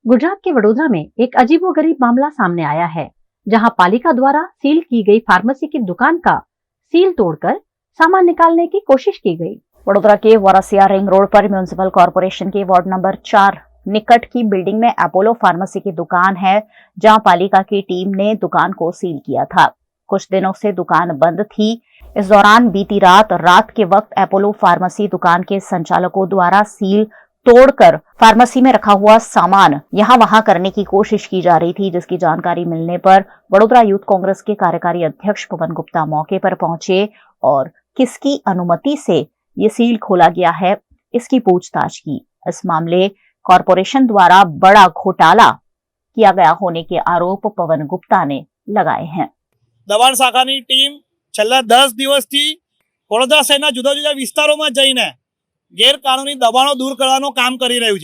गुजरात के वडोदरा में एक अजीबोगरीब मामला सामने आया है, जहां पालिका द्वारा सील की गई फार्मेसी की दुकान का सील तोड़कर सामान निकालने की कोशिश की गई। वडोदरा के वरसिया रिंग रोड पर म्युनिसिपल कॉर्पोरेशन के वार्ड नंबर 4 निकट की बिल्डिंग में अपोलो फार्मेसी की दुकान है, जहां पालिका की टीम ने दुकान को सील किया था। कुछ दिनों से दुकान बंद थी। इस दौरान बीती रात के वक्त अपोलो फार्मेसी दुकान के संचालकों द्वारा सील तोड़कर फार्मेसी में रखा हुआ सामान यहां वहां करने की कोशिश की जा रही थी, जिसकी जानकारी मिलने पर वडोदरा यूथ कांग्रेस के कार्यकारी अध्यक्ष पवन गुप्ता मौके पर पहुंचे और किसकी अनुमति से ये सील खोला गया है, इसकी पूछताछ की। इस मामले कॉर्पोरेशन द्वारा बड़ा घोटाला किया गया होने के आरोप पवन गुप्ता ने लगाए हैं। दबाण शाखानी टीम छेल्ला 10 દિવસથી વડોદરા શહેરના જુદા જુદા વિસ્તારોમાં જઈને ગેરકાનૂની દબાણો દૂર કરવાનું કામ કરી રહ્યું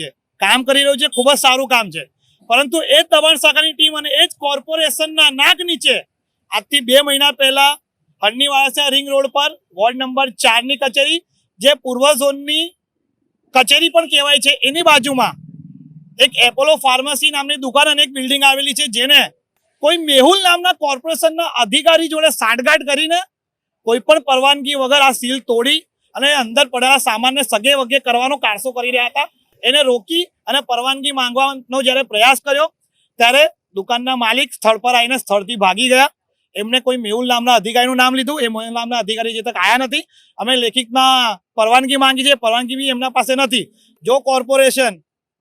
છે ખૂબ જ સારું કામ છે। પરંતુ એ જ દબાણ શાખાની ટીમ અને એ જ કોર્પોરેશનના નાક નીચે આજથી 2 મહિના પહેલા હરણીવાળા રિંગ રોડ પર વોર્ડ નંબર 4 ની કચેરી, જે પૂર્વ ઝોનની કચેરી પણ કહેવાય છે, એની બાજુમાં એક એપોલો ફાર્મસી નામની દુકાન અને એક બિલ્ડિંગ આવેલી છે, જેને કોઈ મેહુલ નામના કોર્પોરેશનના અધિકારી જોડે સાંઠગાંઠ કરીને કોઈ પણ પરવાનગી વગર આ સીલ તોડી અને અંદર પડેલા સામાનને સગે વગે કરવાનો કારસો કરી રહ્યા હતા। એને રોકી અને પરવાનગી માંગવાનો જ્યારે પ્રયાસ કર્યો ત્યારે દુકાનના માલિક સ્થળ પર આવીને સ્થળથી ભાગી ગયા। એમને કોઈ મેહુલ નામના અધિકારીનું નામ લીધું, એ મેહુલ નામના અધિકારી જે તક આયા નથી। અમે લેખિતમાં પરવાનગી માંગી છે, પરવાનગી બી એમના પાસે નથી। જો કોર્પોરેશન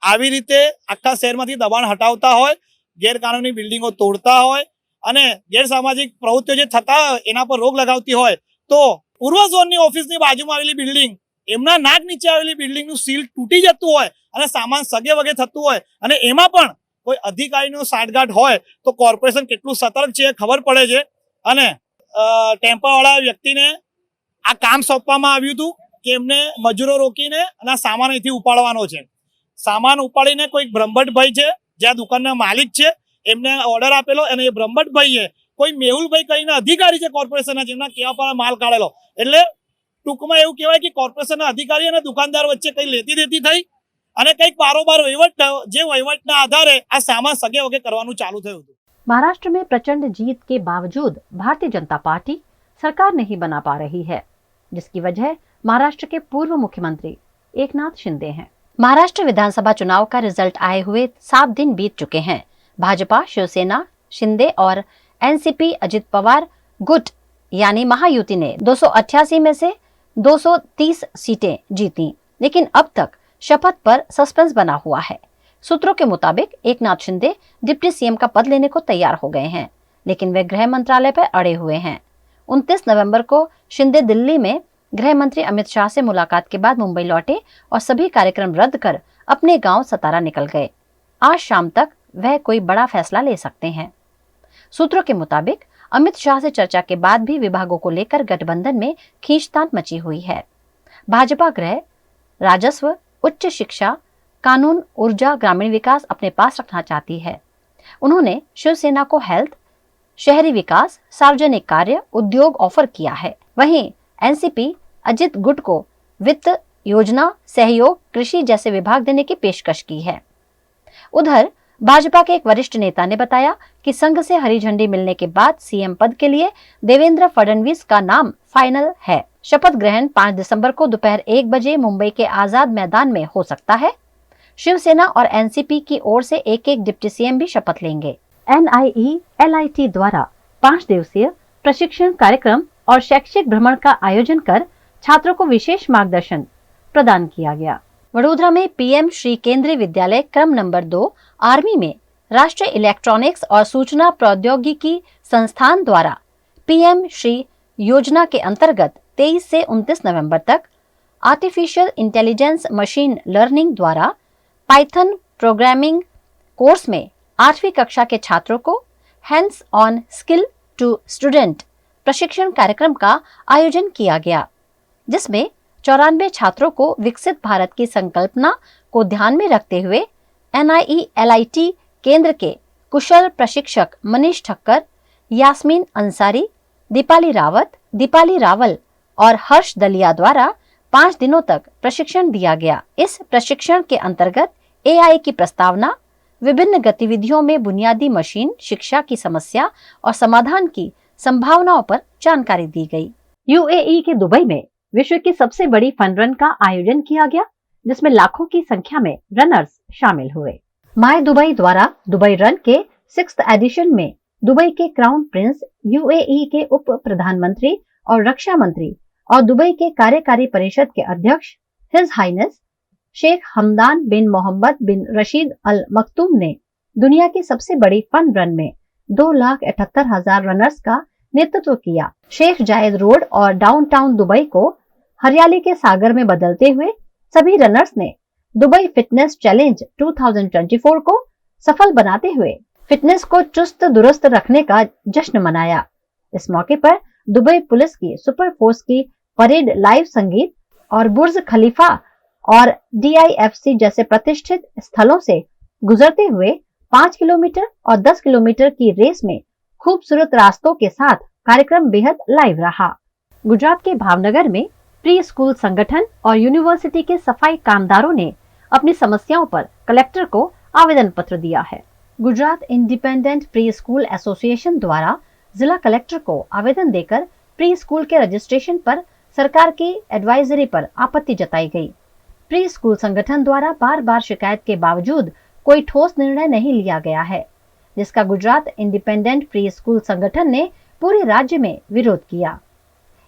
આવી રીતે આખા શહેરમાંથી દબાણ હટાવતા હોય, ગેરકાનૂની બિલ્ડિંગો તોડતા હોય અને ગેરસામાજિક પ્રવૃત્તિઓ જે થતા હોય એના પર રોક લગાવતી હોય, તો પૂર્વ ઝોનની ઓફિસની બાજુમાં આવેલી બિલ્ડિંગ, એમના નાક નીચે આવેલી બિલ્ડિંગનું સીલ તૂટી જતું હોય અને સામાન સગે વગે થતું હોય અને એમાં પણ કોઈ અધિકારીનો સાંઠગાંઠ હોય તો કોર્પોરેશન કેટલું સતર્ક છે ખબર પડે છે। અને ટેમ્પરવાળા વ્યક્તિને આ કામ સોંપવામાં આવ્યું હતું કે એમને મજૂરો રોકીને અને આ સામાન અહીંથી ઉપાડવાનો છે। સામાન ઉપાડીને કોઈ બ્રહ્મભટ્ટભાઈ છે, જે આ દુકાનના માલિક છે, એમને ઓર્ડર આપેલો અને એ બ્રહ્મભટ્ટભાઈએ કોઈ મેહુલભાઈ કરીને અધિકારી છે કોર્પોરેશનના, જેમના કહેવા પર માલ કાઢેલો। એટલે ટૂંકમાં એવું કહેવાય કે કોર્પોરેશનના અધિકારી અને દુકાનદાર વચ્ચે કઈ લેતી દેતી થઈ અને કંઈક બારોબાર વહીવટ થયો, જે વહીવટના આધારે આ સામાન સગે વગે કરવાનું ચાલુ થયું હતું। महाराष्ट्र में प्रचंड जीत के बावजूद भारतीय जनता पार्टी सरकार नहीं बना पा रही है, जिसकी वजह महाराष्ट्र के पूर्व मुख्यमंत्री एकनाथ शिंदे हैं। महाराष्ट्र विधानसभा चुनाव का रिजल्ट आए हुए 7 दिन बीत चुके हैं। भाजपा, शिवसेना, शिंदे और एनसीपी अजित पवार गुट यानी महायुति ने 288 में से 230 सीटें जीती, लेकिन अब तक शपथ पर सस्पेंस बना हुआ है। सूत्रों के मुताबिक एकनाथ शिंदे डिप्टी सीएम का पद लेने को तैयार हो गए हैं, लेकिन वे गृह मंत्रालय पर अड़े हुए हैं। 29 नवंबर को शिंदे दिल्ली में गृह मंत्री अमित शाह से मुलाकात के बाद मुंबई लौटे और सभी कार्यक्रम रद्द कर अपने गांव सतारा निकल गए। आज शाम तक वह कोई बड़ा फैसला ले सकते हैं। सूत्रों के मुताबिक अमित शाह से चर्चा के बाद भी विभागों को लेकर गठबंधन में खींचतान मची हुई है। भाजपा गृह, राजस्व, उच्च शिक्षा, कानून, ऊर्जा, ग्रामीण विकास अपने पास रखना चाहती है। उन्होंने शिवसेना को हेल्थ, शहरी विकास, सार्वजनिक कार्य, उद्योग ऑफर किया है। वहीं एनसीपी अजित गुट को वित्त, योजना, सहयोग, कृषि जैसे विभाग देने की पेशकश की है। उधर भाजपा के एक वरिष्ठ नेता ने बताया कि संघ से हरी झंडी मिलने के बाद सीएम पद के लिए देवेंद्र फडणवीस का नाम फाइनल है। शपथ ग्रहण 5 दिसंबर को दोपहर 1 बजे मुंबई के आजाद मैदान में हो सकता है। शिवसेना और एनसीपी की ओर से एक डिप्टी सीएम भी शपथ लेंगे। NIELIT द्वारा 5 दिवसीय प्रशिक्षण कार्यक्रम और शैक्षिक भ्रमण का आयोजन कर छात्रों को विशेष मार्गदर्शन प्रदान किया गया। वडोदरा में पीएम श्री केंद्रीय विद्यालय क्रम नंबर 2 आर्मी में राष्ट्रीय इलेक्ट्रॉनिक्स और सूचना प्रौद्योगिकी संस्थान द्वारा पीएम श्री योजना के अंतर्गत 23 से 29 नवंबर तक आर्टिफिशियल इंटेलिजेंस मशीन लर्निंग द्वारा पाइथन प्रोग्रामिंग कोर्स में 8वीं कक्षा के छात्रों को hands on skill to student प्रशिक्षण कार्यक्रम का आयोजन किया गया, जिसमें 94 छात्रों को विकसित भारत की संकल्पना को ध्यान में रखते हुए NIELIT केंद्र के कुशल प्रशिक्षक मनीष ठक्कर, यास्मीन अंसारी, दीपाली रावल और हर्ष दलिया द्वारा 5 दिनों तक प्रशिक्षण दिया गया। इस प्रशिक्षण के अंतर्गत AI की प्रस्तावना, विभिन्न गतिविधियों में बुनियादी मशीन शिक्षा की समस्या और समाधान की संभावनाओं पर जानकारी दी गई। यूएई के दुबई में विश्व की सबसे बड़ी फन रन का आयोजन किया गया, जिसमें लाखों की संख्या में रनर्स शामिल हुए। माय दुबई द्वारा दुबई रन के 6th एडिशन में दुबई के क्राउन प्रिंस, यूएई के उप प्रधानमंत्री और रक्षा मंत्री और दुबई के कार्यकारी परिषद के अध्यक्ष हिज हाइनेस शेख हमदान बिन मोहम्मद बिन रशीद अल मखतूम ने दुनिया की सबसे बड़ी फन रन में 2,78,000 रनर्स का नेतृत्व किया। शेख जायद रोड और डाउनटाउन दुबई को हरियाली के सागर में बदलते हुए सभी रनर्स ने दुबई फिटनेस चैलेंज 2024 को सफल बनाते हुए फिटनेस को चुस्त दुरुस्त रखने का जश्न मनाया। इस मौके पर दुबई पुलिस की सुपर फोर्स की परेड लाइव संगीत और बुर्ज खलीफा और DIFC जैसे प्रतिष्ठित स्थलों से गुजरते हुए 5 किलोमीटर और 10 किलोमीटर की रेस में खूबसूरत रास्तों के साथ कार्यक्रम बेहद लाइव रहा। गुजरात के भावनगर में प्री स्कूल संगठन और यूनिवर्सिटी के सफाई कामदारों ने अपनी समस्याओं पर कलेक्टर को आवेदन पत्र दिया है। Gujarat independent pre school association द्वारा जिला कलेक्टर को आवेदन देकर प्री स्कूल के रजिस्ट्रेशन पर सरकार की एडवाइजरी पर आपत्ति जताई गई। प्री स्कूल संगठन द्वारा बार बार शिकायत के बावजूद कोई ठोस निर्णय नहीं लिया गया है, जिसका गुजरात इंडिपेंडेंट प्री स्कूल संगठन ने पूरे राज्य में विरोध किया।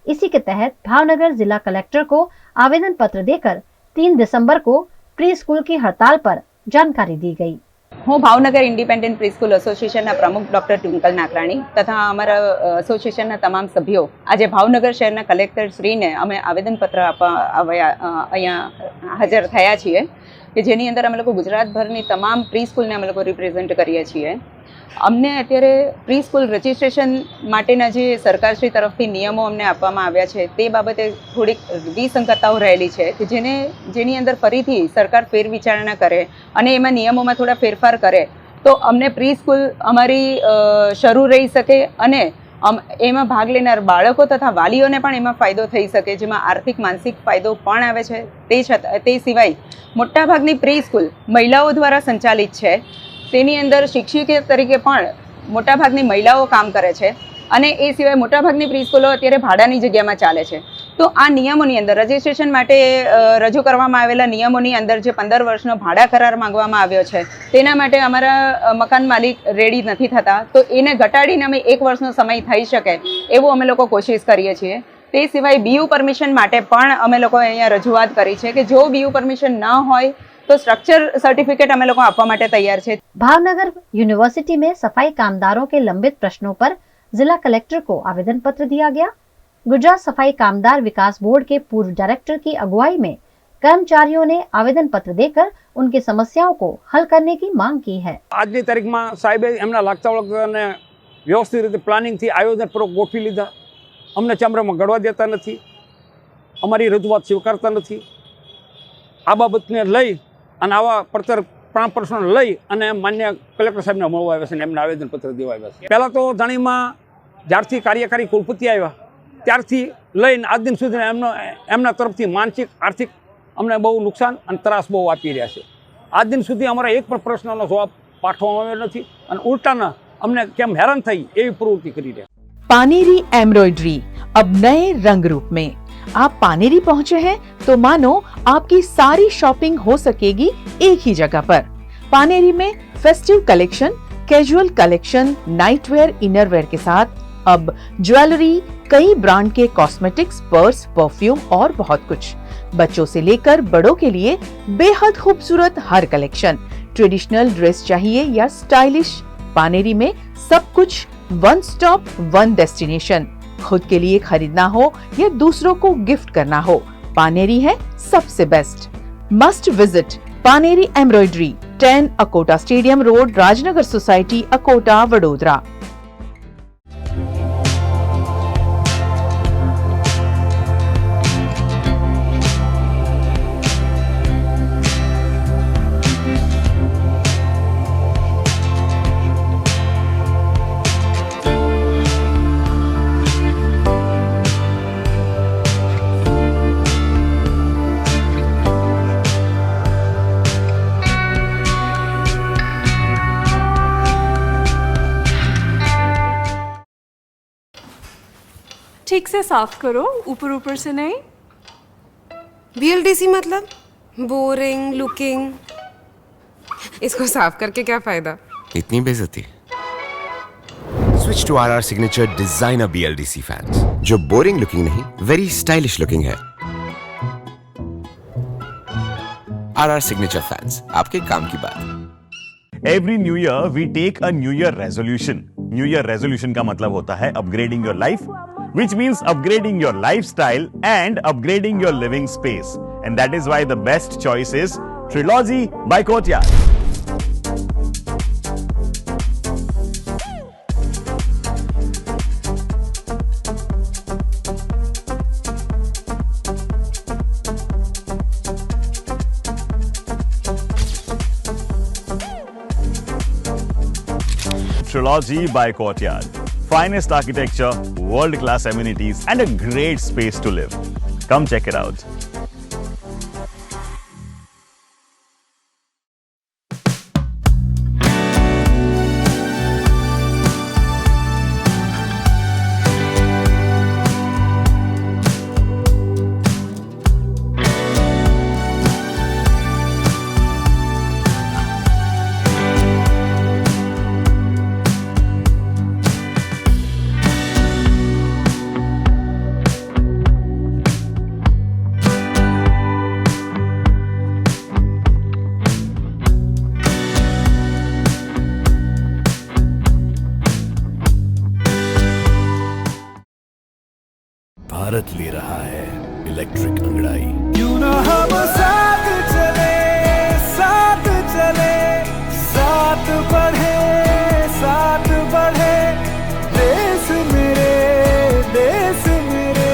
इसी के तहत भावनगर जिला कलेक्टर को आवेदन पत्र देकर 3 दिसंबर को प्री स्कूल की हड़ताल पर जानकारी दी गई। હું ભાવનગર ઇન્ડિપેન્ડન્ટ પ્રીસ્કૂલ એસોસિએશનના પ્રમુખ ડૉક્ટર ટ્વિંકલ નાકરાણી તથા અમારા એસોસિએશનના તમામ સભ્યો આજે ભાવનગર શહેરના કલેક્ટર શ્રીને અમે આવેદનપત્ર આપવા અહીંયા હાજર થયા છીએ કે જેની અંદર અમે લોકો ગુજરાતભરની તમામ પ્રીસ્કૂલને અમે લોકો રિપ્રેઝેન્ટ કરીએ છીએ। અમને અત્યારે પ્રીસ્કૂલ રજિસ્ટ્રેશન માટેના જે સરકારશ્રી તરફથી નિયમો અમને આપવામાં આવ્યા છે તે બાબતે થોડીક વિસંગતતાઓ રહેલી છે કે જેની અંદર ફરીથી સરકાર ફેરવિચારણા કરે અને એમાં નિયમોમાં થોડા ફેરફાર કરે તો અમને પ્રીસ્કૂલ અમારી શરૂ રહી શકે અને એમાં ભાગ લેનાર બાળકો તથા વાલીઓને પણ એમાં ફાયદો થઈ શકે, જેમાં આર્થિક માનસિક ફાયદો પણ આવે છે। તે સિવાય મોટાભાગની પ્રીસ્કૂલ મહિલાઓ દ્વારા સંચાલિત છે, તેની અંદર શિક્ષિકા તરીકે પણ મોટાભાગની મહિલાઓ કામ કરે છે અને એ સિવાય મોટાભાગની પ્રીસ્કૂલો અત્યારે ભાડાની જગ્યામાં ચાલે છે। તો આ નિયમોની અંદર રજિસ્ટ્રેશન માટે રજૂ કરવામાં આવેલા નિયમોની અંદર જે 15 વર્ષનો ભાડા કરાર માંગવામાં આવ્યો છે તેના માટે અમારા મકાન માલિક રેડી નથી થતા, તો એને ઘટાડીને અમે 1 વર્ષનો સમય થઈ શકે એવો અમે લોકો કોશિશ કરીએ છીએ। તે સિવાય BU પરમિશન માટે પણ અમે લોકો અહીંયા રજૂઆત કરી છે કે જો BU પરમિશન ન હોય तो स्ट्रक्चर सर्टिफिकेट हमें लोग आपवा माटे तैयार है। भावनगर यूनिवर्सिटी में सफाई कामदारों के लंबित प्रश्नों पर जिला कलेक्टर को आवेदन पत्र दिया गया। गुजरात सफाई कामदार विकास बोर्ड के पूर्व डायरेक्टर की अगुवाई में कर्मचारियों ने आवेदन पत्र देकर उनकी समस्याओं को हल करने की मांग की है। आज की तारीख में साहेबे एमना लागता वळगताने व्यवस्थित रीते प्लानिंग थी आयोजनपूर्वक गोठवी लीधा। अमने चमरामां गळवा देता नथी, अमारी रजूआत स्वीकारता नथी। आ बाबतने लई અને આવા પડતર પ્રશ્નો લઈ અને માન્ય કલેક્ટર સાહેબને મળવા આવ્યા છે અને એમને આવેદનપત્ર દેવા આવ્યા છે। પહેલાં તો જાણીમાં જ્યારથી કાર્યકારી કુલપતિ આવ્યા ત્યારથી લઈને આજ દિન સુધી એમના તરફથી માનસિક આર્થિક અમને બહુ નુકસાન અને ત્રાસ બહુ આપી રહ્યા છે। આજ દિન સુધી અમારા એક પણ પ્રશ્નનો જવાબ પાઠવવામાં આવ્યો નથી અને ઉલટાના અમને કેમ હેરાન થઈ એવી પ્રવૃત્તિ કરી રહ્યા। पानेरी एम्ब्रॉयडरी अब नए रंग रूप में। आप पानेरी पहुंचे हैं तो मानो आपकी सारी शॉपिंग हो सकेगी एक ही जगह पर। पानेरी में festive collection, casual collection, nightwear, innerwear के साथ अब ज्वेलरी, कई ब्रांड के कॉस्मेटिक्स, पर्स, परफ्यूम और बहुत कुछ। बच्चों से लेकर बड़ों के लिए बेहद खूबसूरत हर कलेक्शन। ट्रेडिशनल ड्रेस चाहिए या स्टाइलिश, पानेरी में सब कुछ वन स्टॉप वन डेस्टिनेशन। खुद के लिए खरीदना हो या दूसरों को गिफ्ट करना हो, पानेरी है सबसे best. Must visit Paneri embroidery, 10 Akota stadium road, Rajnagar society, Akota, Vadodara. ठीक से साफ करो, ऊपर ऊपर से नहीं। BLDC मतलब बोरिंग लुकिंग। इसको साफ करके क्या फायदा? इतनी बेइज्जती। Switch to RR signature designer BLDC fans, जो बोरिंग लुकिंग नहीं, वेरी स्टाइलिश लुकिंग है। RR सिग्नेचर फैंस, आपके काम की बात। Every new year we take a new year resolution. New year resolution का मतलब होता है upgrading your life, which means upgrading your lifestyle and upgrading your living space. And that is why the best choice is Trilogy by Courtyard. Trilogy by Courtyard. Finest architecture, world-class amenities, and a great space to live. Come check it out. Bharat ले रहा है electric अंगड़ाई। क्यों ना हम साथ चले, साथ चले, साथ बढ़े, साथ बढ़े, देश मेरे, देश मेरे।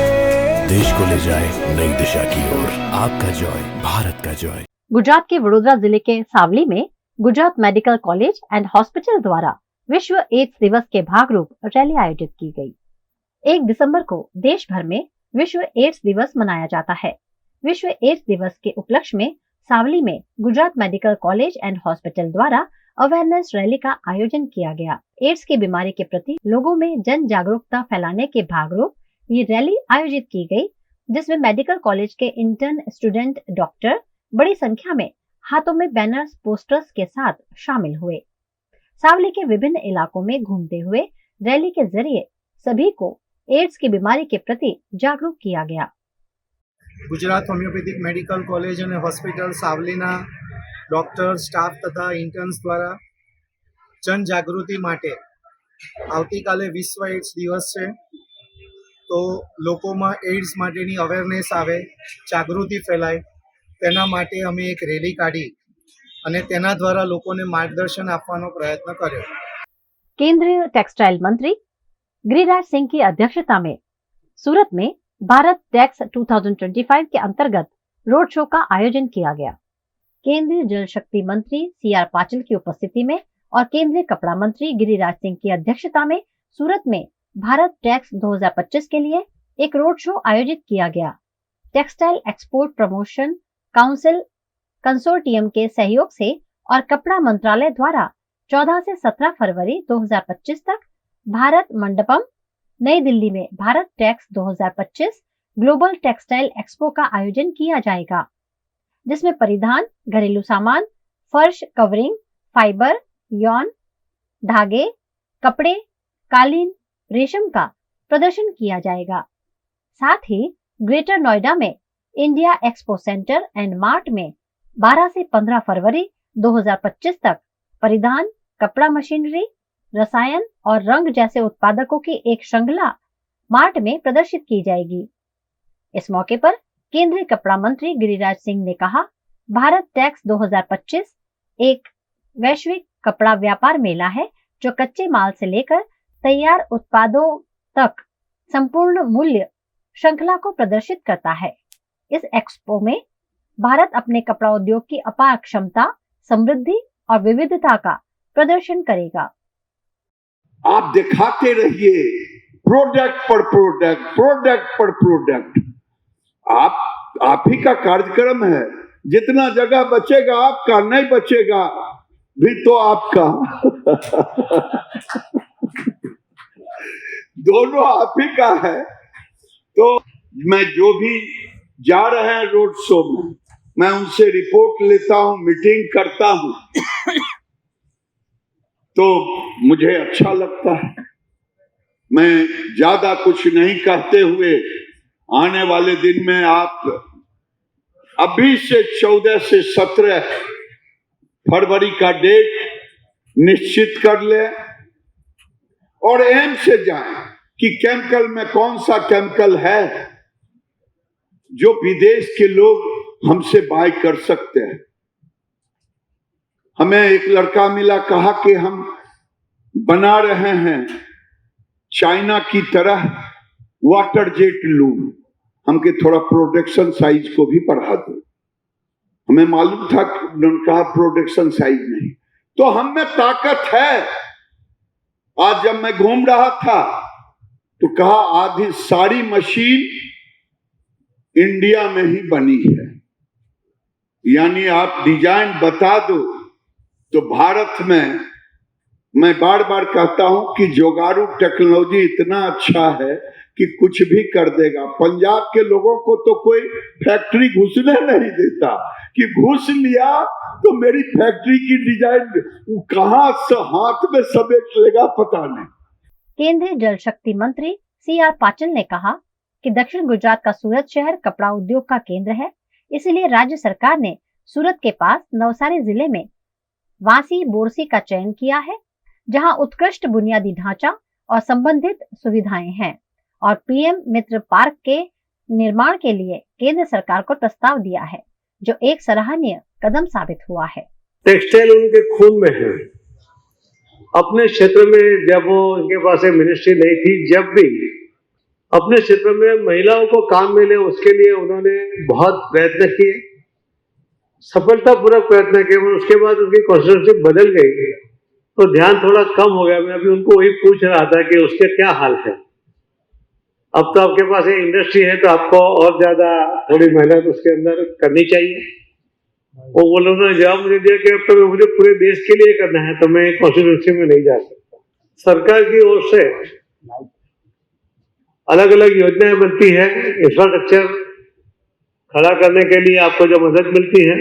देश को ले जाए नई दिशा की ओर। आपका जॉय, भारत का जॉय। गुजरात के वडोदरा जिले के सावली में Gujarat medical college and hospital द्वारा विश्व एड्स दिवस के भागरूप रैली आयोजित की गई। 1 दिसंबर को देश भर में विश्व एड्स दिवस मनाया जाता है। विश्व एड्स दिवस के उपलक्ष्य में सावली में Gujarat medical college and hospital द्वारा अवेयरनेस रैली का आयोजन किया गया। एड्स की बीमारी के प्रति लोगों में जन जागरूकता फैलाने के भागरूप ये रैली आयोजित की गई, जिसमें मेडिकल कॉलेज के इंटर्न स्टूडेंट डॉक्टर बड़ी संख्या में हाथों में बैनर्स पोस्टर्स के साथ शामिल हुए। सावली के विभिन्न इलाकों में घूमते हुए रैली के जरिए सभी को एड्स की बीमारी के प्रति जागरूक किया गया। गुजरात होमियोपैथिक मेडिकल कॉलेज और हॉस्पिटल सावलीना डॉक्टर स्टाफ तथा इंटर्न्स द्वारा जन जागृति माटे आवतीकाले विश्व एड्स दिवस है, तो लोकोमां एड्स माटेनी अवेरनेस आवे, जागृति फैलाय, तेना माटे अमे एक रेली काढी अने तेना द्वारा लोकोने मार्गदर्शन आपवानो प्रयत्न कर्यो। केंद्रीय टेक्सटाइल मंत्री गिरिराज सिंह की अध्यक्षता में सूरत में भारत टैक्स 2025 के अंतर्गत रोड शो का आयोजन किया गया। केंद्रीय जल शक्ति मंत्री CR पाटिल की उपस्थिति में और केंद्रीय कपड़ा मंत्री गिरिराज सिंह की अध्यक्षता में सूरत में भारत टैक्स 2025 के लिए एक रोड शो आयोजित किया गया। Textile export promotion council consortium के सहयोग से और कपड़ा मंत्रालय द्वारा 14 से 17 फरवरी 2025 तक भारत मंडपम नई दिल्ली में Bharat tax 2025 global textile expo का आयोजन किया जाएगा, जिसमें परिधान, घरेलू सामान, फर्श कवरिंग, फाइबर, यॉन, धागे, कपड़े, कालीन, रेशम का प्रदर्शन किया जाएगा। साथ ही ग्रेटर नोएडा में India expo centre and mart में 12 से 15 फरवरी 2025 तक परिधान, कपड़ा मशीनरी, रसायन और रंग जैसे उत्पादकों की एक श्रृंखला मार्ट में प्रदर्शित की जाएगी। इस मौके पर केंद्रीय कपड़ा मंत्री गिरिराज सिंह ने कहा, भारत टैक्स 2025 एक वैश्विक कपड़ा व्यापार मेला है जो कच्चे माल से लेकर तैयार उत्पादों तक संपूर्ण मूल्य श्रृंखला को प्रदर्शित करता है। इस एक्सपो में भारत अपने कपड़ा उद्योग की अपार क्षमता, समृद्धि और विविधता का प्रदर्शन करेगा। आप दिखाते रहिए प्रोडक्ट पर प्रोडक्ट, प्रोडक्ट पर प्रोडक्ट। आप ही का कार्यक्रम है। जितना जगह बचेगा आपका, नहीं बचेगा भी तो आपका। दोनों आप ही का है। तो मैं जो भी जा रहे हैं रोड शो में, मैं उनसे रिपोर्ट लेता हूं, मीटिंग करता हूं, तो मुझे अच्छा लगता है। मैं ज्यादा कुछ नहीं कहते हुए आने वाले दिन में आप अभी से 14 से 17 फरवरी का डेट निश्चित कर ले और एम से जाएं कि केमिकल में कौन सा केमिकल है जो विदेश के लोग हमसे बाय कर सकते हैं। हमें एक लड़का मिला, कहा कि हम बना रहे हैं चाइना की तरह वाटर जेट लूम, हमके थोड़ा प्रोडक्शन साइज को भी बढ़ा दो। हमें मालूम था कि उन्होंने कहा प्रोडक्शन साइज नहीं, तो हम में ताकत है। आज जब मैं घूम रहा था तो कहा आधी सारी मशीन इंडिया में ही बनी है, यानी आप डिजाइन बता दो तो भारत में। मैं बार बार कहता हूं कि जोगाड़ू टेक्नोलॉजी इतना अच्छा है कि कुछ भी कर देगा। पंजाब के लोगों को तो कोई फैक्ट्री घुसने नहीं देता, कि घुस लिया तो मेरी फैक्ट्री की डिजाइन कहां से हाथ में समेट लेगा पता नहीं। केंद्रीय जल शक्ति मंत्री CR पाटिल ने कहा कि दक्षिण गुजरात का सूरत शहर कपड़ा उद्योग का केंद्र है, इसलिए राज्य सरकार ने सूरत के पास नवसारी जिले में वासी बोरसी का चयन किया है, जहां उत्कृष्ट बुनियादी ढांचा और संबंधित सुविधाएं हैं, और PM मित्र पार्क के निर्माण के लिए केंद्र सरकार को प्रस्ताव दिया है, जो एक सराहनीय कदम साबित हुआ है। टेक्सटाइल उनके खून में है। अपने क्षेत्र में जब वो इनके पास मिनिस्ट्री नहीं थी, जब भी अपने क्षेत्र में महिलाओं को काम मिले उसके लिए उन्होंने बहुत प्रयत्न किए, सफलतापूर्वक प्रयत्न किए। उसके बाद उनकी कॉन्स्टिट्यूंसी बदल गई तो ध्यान थोड़ा कम हो गया। मैं अभी उनको वही पूछ रहा था कि उसके क्या हाल है। अब तो आपके पास ये इंडस्ट्री है तो आपको और ज्यादा थोड़ी मेहनत उसके अंदर करनी चाहिए। वो उन्होंने जवाब मुझे दिया कि अब तो मुझे पूरे देश के लिए करना है, तो मैं कॉन्स्टिट्यूंसी में नहीं जा सकता। सरकार की ओर से अलग अलग योजनाएं बनती है, इंफ्रास्ट्रक्चर खड़ा करने के लिए आपको जो मदद मिलती है,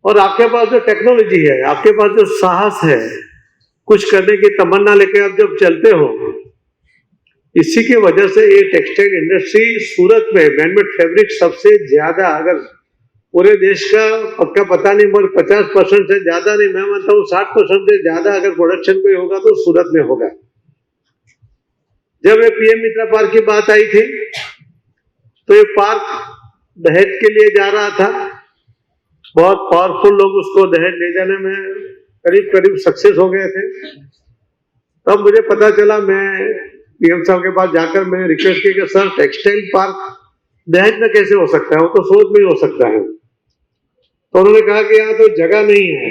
और आपके पास जो टेक्नोलॉजी है, आपके पास जो साहस है, कुछ करने की तमन्ना लेके आप जब चलते हो, इसी की वजह से ये टेक्सटाइल इंडस्ट्री सूरत में मैनमेड फैब्रिक सबसे ज्यादा, अगर पूरे देश का पक्का पता नहीं मगर 50% से ज्यादा नहीं, मैं मानता हूँ 60% से ज्यादा अगर प्रोडक्शन कोई होगा तो सूरत में होगा। जब ये PM मित्र पार्क की बात आई थी तो ये पार्क दहेज के लिए जा रहा था। बहुत पावरफुल लोग उसको दहेज ले जाने में करीब करीब सक्सेस हो गए थे। तब मुझे पता चला, मैं PM साहब के पास जाकर मैं रिक्वेस्ट की कि सर टेक्सटाइल पार्क दहेज में कैसे हो सकता है, वो तो सूरत में ही हो सकता है। तो उन्होंने कहा कि यहाँ तो जगह नहीं है।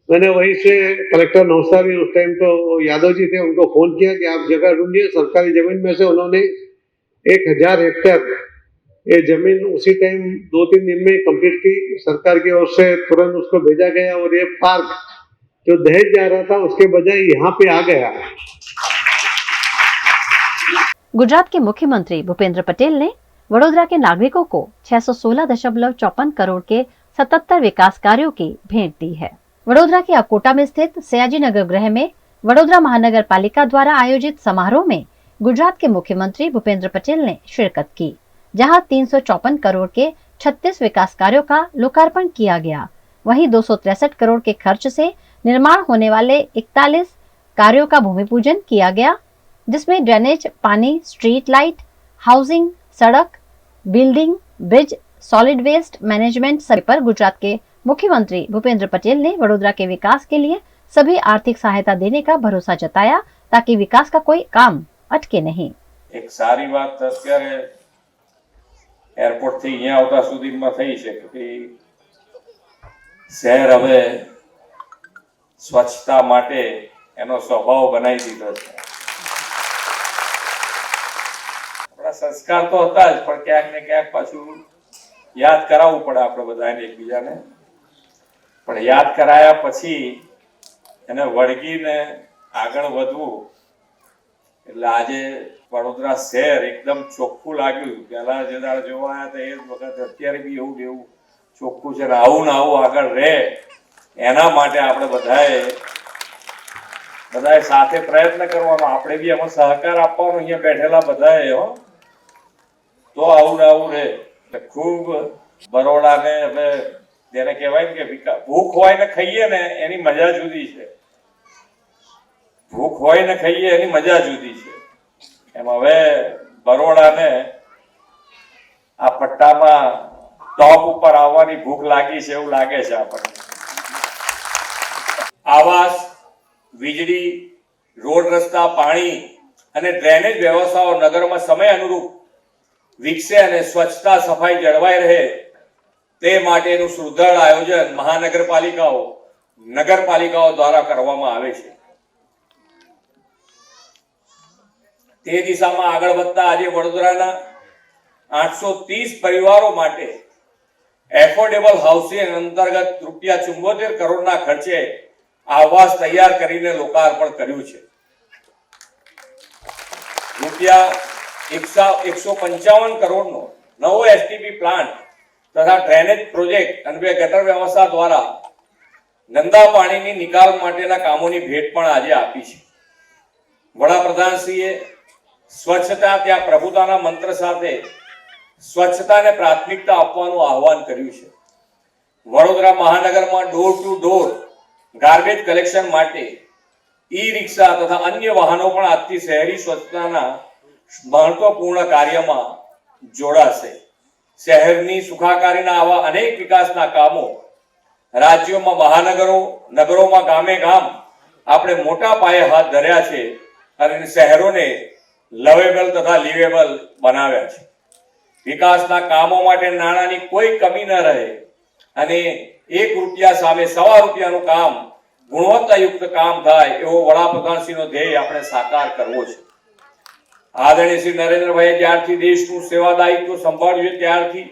मैंने वहीं से कलेक्टर नवसारी, उस टाइम तो यादव जी थे, उनको फोन किया कि आप जगह ढूंढिए। सरकारी जमीन में से उन्होंने 1000 हेक्टेयर ये जमीन उसी टाइम 2-3 दिन में कंप्लीट की। सरकार की ओर से तुरंत उसको भेजा गया और ये पार्क जो दहेज जा रहा था उसके बजाय यहाँ पे आ गया। गुजरात के मुख्यमंत्री भूपेंद्र पटेल ने वडोदरा के नागरिकों को 616.54 करोड़ के 77 विकास कार्यों की भेंट दी है। वडोदरा के अकोटा में स्थित सयाजी नगर गृह में वडोदरा महानगर पालिका द्वारा आयोजित समारोह में गुजरात के मुख्यमंत्री भूपेंद्र पटेल ने शिरकत की, जहां 354 करोड़ के 36 विकास कार्यों का लोकार्पण किया गया। वहीं 263 करोड़ के खर्च से निर्माण होने वाले 41 कार्यों का भूमि पूजन किया गया, जिसमें ड्रेनेज, पानी, स्ट्रीट लाइट, हाउसिंग, सड़क, building, bridge, solid waste management सभी पर गुजरात के मुख्यमंत्री भूपेंद्र पटेल ने वडोदरा के विकास के लिए सभी आर्थिक सहायता देने का भरोसा जताया, ताकि विकास का कोई काम अटके नहीं। एक सारी बात અત્યારે એરપોર્ટ થી અહીંયા આવતા સુધીમાં થઈ છે કે શહેર હવે સ્વચ્છતા માટે એનો સ્વભાવ બનાવી દીધો છે। આપણા સંસ્કાર તો હતા જ, પણ ક્યાંક ને ક્યાંક પાછું યાદ કરાવવું પડે આપણે બધાને એકબીજાને। પણ યાદ કરાયા પછી એને વળગીને આગળ વધવું એટલે આજે વડોદરા શહેર એકદમ ચોખ્ખું લાગ્યું. પહેલા જે દાડે જોવા આવ્યા હતા એ જ વખત અત્યારે બી એવું એવું ચોખ્ખું છે. આવું ને આવું આગળ રહે એના માટે આપણે બધાએ સાથે પ્રયત્ન કરવાનો. આપણે બી એમાં સહકાર આપવાનો અહીંયા બેઠેલા બધાએ હો, તો આવું ને આવું રહે. એટલે ખૂબ બરોડાને હવે જેને કહેવાય ને કે ભૂખ હોય ને ખાઈએ ને એની મજા જુદી છે. ભૂખ હોય ને ખાઈએ એની મજા જુદી છે. એમ હવે બરોડાને આ પટ્ટામાં ટોપ ઉપર આવવાની ભૂખ લાગી છે એવું લાગે છે આપણને. આવાસ, વીજળી, રોડ રસ્તા, પાણી અને ડ્રેનેજ વ્યવસ્થાઓ નગરમાં સમય અનુરૂપ વિકસે અને સ્વચ્છતા સફાઈ જળવાઈ રહે તે માટેનું સુદૃઢ આયોજન મહાનગરપાલિકાઓ, નગરપાલિકાઓ દ્વારા કરવામાં આવે છે. તે દિશામાં આગળ વધતા આજે વડોદરાના 830 પરિવારો માટે એફોર્ડેબલ હાઉસિંગ અંતર્ગત ₹74 કરોડના ખર્ચે આવાસ તૈયાર કરીને લોકાર્પણ કર્યું છે. ₹155 કરોડનો નવો એસટીપી પ્લાન્ટ તથા ડ્રેનેજ પ્રોજેક્ટ અને ગટર વ્યવસ્થા દ્વારા ગંદા પાણીની નિકાલ માટેના કામોની ભેટ પણ આજે આપી છે. વડાપ્રધાનશ્રીએ સ્વચ્છતા ત્યાં પ્રભુતાના મંત્ર સાથે સ્વચ્છતાને પ્રાથમિકતા આપવાનું આહવાન કર્યું છે. વડોદરા મહાનગરમાં door to door garbage collection માટે ઈ રિક્ષા તથા અન્ય વાહનો પણ આજથી શહેરી સ્વચ્છતાના મહત્વપૂર્ણ કાર્યમાં જોડાશે. શહેરની સુખાકારીના આવા અનેક વિકાસના કામો રાજ્યોમાં મહાનગરો, નગરોમાં ગામે ગામ આપણે મોટા પાયે હાથ ધર્યા છે અને શહેરોને લવેબલ તથા લિવેબલ બનાવ્યા છે. વિકાસના કામો માટે નાણાંની કોઈ કમી ન રહે અને ₹1 સામે ₹1.25 કામ ગુણવત્તાયુક્ત કામ થાય એવો વડાપ્રધાનશ્રીનો ધ્યેય આપણે સાકાર કરવો છે. આદરણીય શ્રી નરેન્દ્રભાઈએ જ્યારથી દેશનું સેવાદાયિત્વ સંભાળ્યું છે ત્યારથી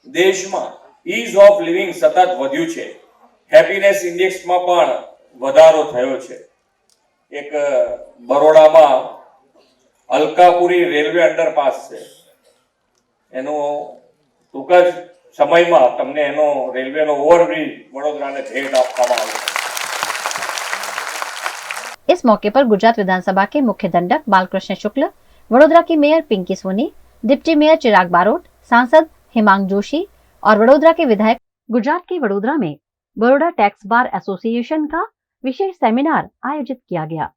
દેશમાં ઇઝ ઓફ લિવિંગ સતત વધ્યું છે. હેપીનેસ ઇન્ડેક્સમાં પણ વધારો થયો છે. એક બરોડામાં અલકાપુરી રેલવે અંડરપાસ છે. એનો ટૂંક જ સમયમાં તમને એનો રેલવેનો ઓવરબ્રિજ વડોદરાને ભેટ આપવામાં આવ્યો. इस मौके पर गुजरात विधानसभा के मुख्य दंडक बालकृष्ण शुक्ल, वडोदरा की mayor Pinki Soni, deputy mayor Chirag Barot, सांसद हिमांग जोशी और वडोदरा के विधायक। गुजरात के वडोदरा में बड़ौदा टैक्स बार एसोसिएशन का विशेष सेमिनार आयोजित किया गया,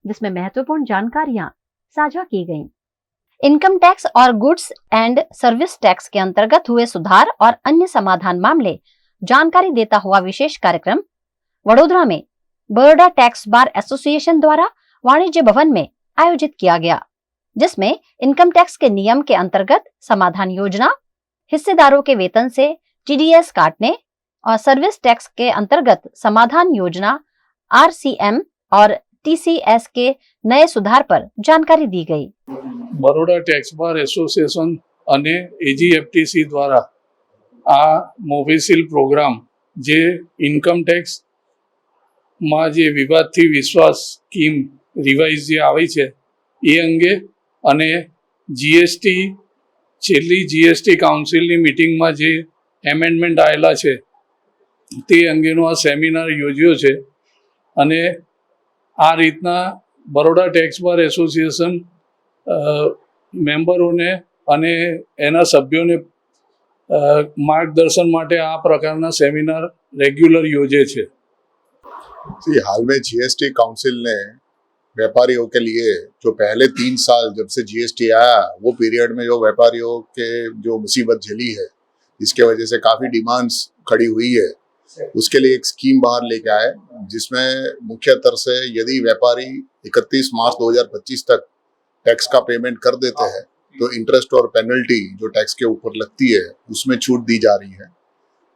जिसमें महत्वपूर्ण जानकारियां साझा की गईं। इनकम टैक्स और गुड्स एंड सर्विस टैक्स के अंतर्गत हुए सुधार और अन्य समाधान मामले जानकारी देता हुआ विशेष कार्यक्रम वडोदरा में बड़ौदा टैक्स बार एसोसिएशन द्वारा वाणिज्य भवन में आयोजित किया गया, जिसमें इनकम टैक्स के नियम के अंतर्गत समाधान योजना, हिस्सेदारों के वेतन से टीडीएस काटने और सर्विस टैक्स के अंतर्गत समाधान योजना, आरसीएम और टीसीएस के नए सुधार पर जानकारी दी गई। બરોડા ટેક્સ બાર એસોસિએશન અને એજીએફટીસી દ્વારા આ મોવિસિલ પ્રોગ્રામ જે ઇન્કમ ટેક્સમાં જે વિવાદથી વિશ્વાસ સ્કીમ રિવાઇઝ જે આવી છે એ અંગે અને જીએસટી છેલ્લી જીએસટી કાઉન્સિલની મિટિંગમાં જે એમેન્ડમેન્ટ આવેલા છે તે અંગેનો આ સેમિનાર યોજ્યો છે. અને આ રીતના બરોડા ટેક્સ બાર એસોસિએશન મેમ્બરોને અને એના સભ્યોને માર્ગદર્શન માટે આ પ્રકારના સેમિનાર રેગ્યુલર યોજે છે. हाल में जीएसटी काउंसिल ने व्यापारियों के लिए जो पहले 3 साल जब से जीएसटी आया वो पीरियड में जो व्यापारियों के जो मुसीबत झेली है, इसके वजह से काफ़ी डिमांड्स खड़ी हुई है, उसके लिए एक स्कीम बाहर लेके आए, जिसमें मुख्यतर से यदि व्यापारी 31 मार्च 2025 तक टैक्स का पेमेंट कर देते हैं तो इंटरेस्ट और पेनल्टी जो टैक्स के ऊपर लगती है उसमें छूट दी जा रही है.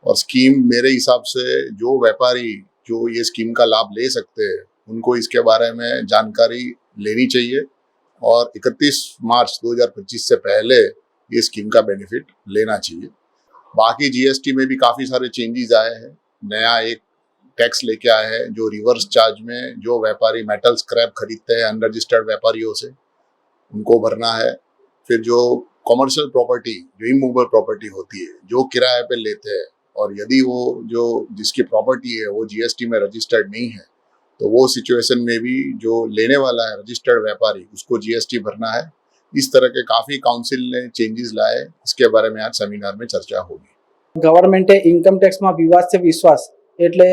और स्कीम मेरे हिसाब से जो व्यापारी जो ये स्कीम का लाभ ले सकते हैं उनको इसके बारे में जानकारी लेनी चाहिए और 31 मार्च 2025 से पहले ये स्कीम का बेनिफिट लेना चाहिए. बाकी जीएसटी में भी काफ़ी सारे चेंजेस आए हैं. नया एक टैक्स लेके आए हैं, जो रिवर्स चार्ज में जो व्यापारी मेटल स्क्रैप खरीदते हैं अनरजिस्टर्ड व्यापारियों से, उनको भरना है। फिर जो कॉमर्शियल प्रॉपर्टी, जो इमूवेबल प्रॉपर्टी होती है, जो किराए पे लेते हैं और यदि वो जो जिसकी प्रॉपर्टी है वो जीएसटी में रजिस्टर्ड नहीं है, तो वो सिचुएशन में भी जो लेने वाला है रजिस्टर्ड व्यापारी, उसको जीएसटी भरना है। इस तरह के काफ़ी काउंसिल ने चेंजेस लाए, इसके बारे में आज सेमिनार में चर्चा होगी। गवर्नमेंटे इनकम ટેક્સમાં વિવાદ से વિશ્વાસ એટલે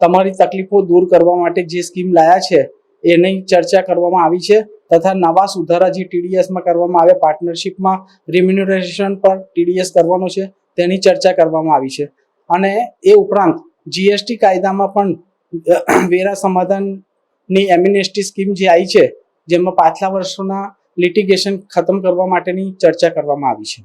તમારી તકલીફો દૂર કરવા માટે જે સ્કીમ લાયા છે એની ચર્ચા કરવામાં આવી છે તથા નવા સુધારા જે ટીડીએસમાં કરવામાં આવે, પાર્ટનરશિપમાં રિમ્યુનરેશન પર ટીડીએસ કરવાનો છે તેની ચર્ચા કરવામાં આવી છે અને એ ઉપરાંત જીએસટી કાયદામાં પણ વેરા સમાધાનની એમ્નેસ્ટી સ્કીમ જે આવી છે જેમાં પાછલા વર્ષોના લિટિગેશન ખતમ કરવા માટેની ચર્ચા કરવામાં આવી છે।